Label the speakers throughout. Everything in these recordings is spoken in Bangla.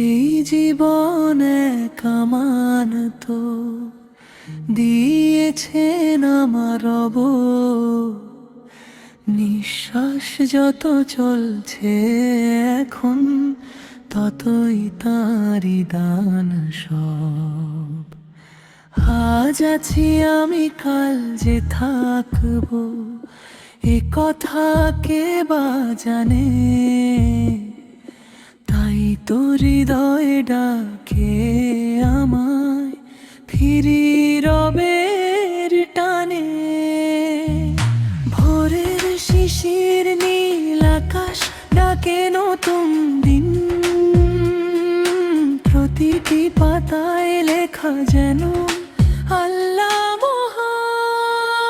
Speaker 1: এই জীবনে কামান তো দিয়েছেন আমার রব, নিঃশ্বাস যত চলছে এখন ততই তাঁরই দান সব। আজ আছি আমি, কাল যে থাকবো এ কথা কে বা জানে, তাই তো হৃদয়ে ডাকে আমায় ফিরি রবের টানে। ভোরের শিশির নীল আকাশ ডাকে নতুন দিন, প্রতিটি পাতায় লেখা যেন আল্লাহ মহান।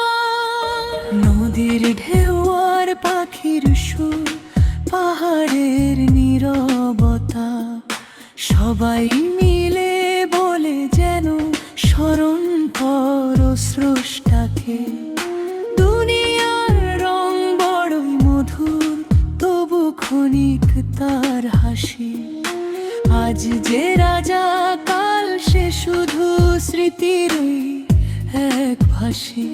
Speaker 1: নদীর ঢেউ আর পাখির সুর, পাহাড়ের নীরবতা, সবাই মিলে বলে যেন স্মরণ করো স্রষ্টাকে। দুনিয়ার রং বড়ই মধুর, তবু ক্ষণিক তার হাসি। আজ যে রাজা, কাল সে শুধু স্মৃতিরই এক ভাসি।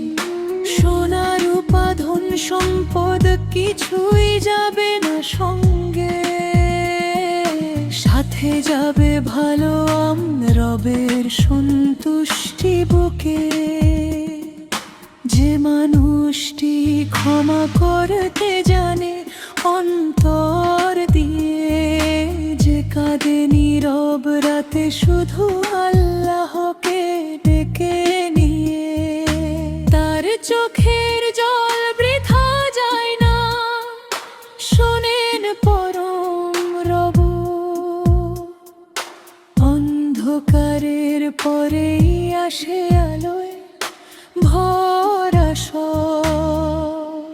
Speaker 1: সোনা রূপা ধন সম্পদ কিছুই যাবে না সঙ্গে, সাথে যাবে ভালো রবের সন্তুষ্টি বুকে। যে মানুষটি ক্ষমা করতে জানে অন্তর দিয়ে, যে কাঁদে নীরব রাতে শুধু আল্লাহকে ডেকে নিয়ে, তার চোখের জল বৃথা যায় না, শোনেন পরম রব। অন্ধকারের পরেই আসে আলোয় ভরা সব।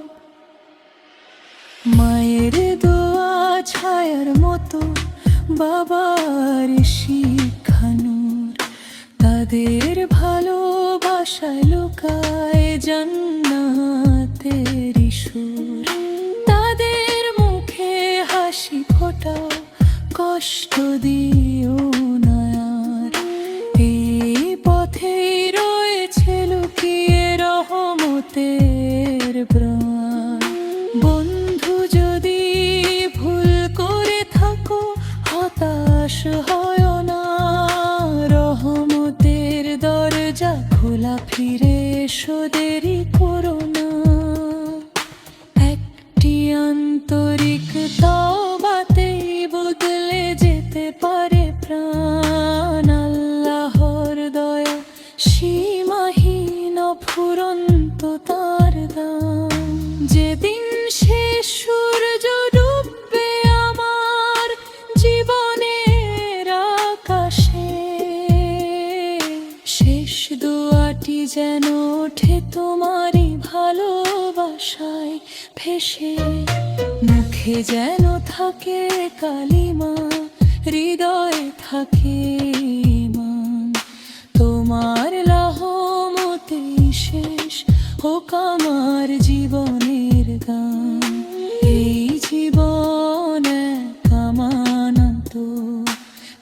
Speaker 1: মায়ের দোয়া ছায়ার মতো, বাবার শিক্ষানূর, তাদের ভালোবাসায় লুকায় জান্নাতের সুর। তাদের মুখে হাসি ফোটাও, কষ্ট দিও না আর। এই পথেই রয়েছে লুকিয়ে রহমতের প্রাণ। বন্ধু যদি ভুল করে থাকো, হতাশ হয় না, রহমতের দরজা খোলা, ফিরে এসো দেরি করো না। একটি আন্তরিক তওবাতেই বদলে যেতে পারে প্রাণ। আল্লাহর দয়া সীমাহীন, অফুরন্ত তার দান। যেদিন শেষ সূর্য ডুববে আমার জীবনের আকাশে, শেষ দোয়াটি যেন ওঠে তোমারই ভালোবাসায় ভেসে। মুখে যেন থাকে কালিমা, হৃদয়ে থাকে ঈমান। তোমার রহমতেই শেষ হোক আমার জীবনের গান। এই জীবন এক আমানত,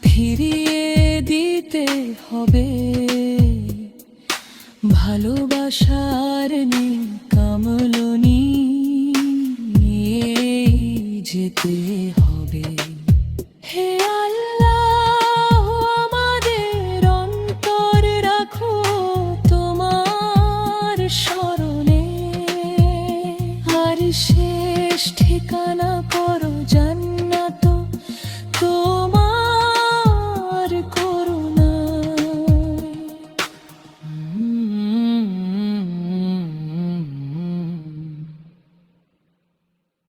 Speaker 1: ফিরিয়ে দিতে হবে। ভালোবাসার কামলনি নিয়ে যেতে হবে। হে আল্লাহ, আমাদের অন্তর রাখো তোমার স্মরণে, আর শেষ ঠিকানা করো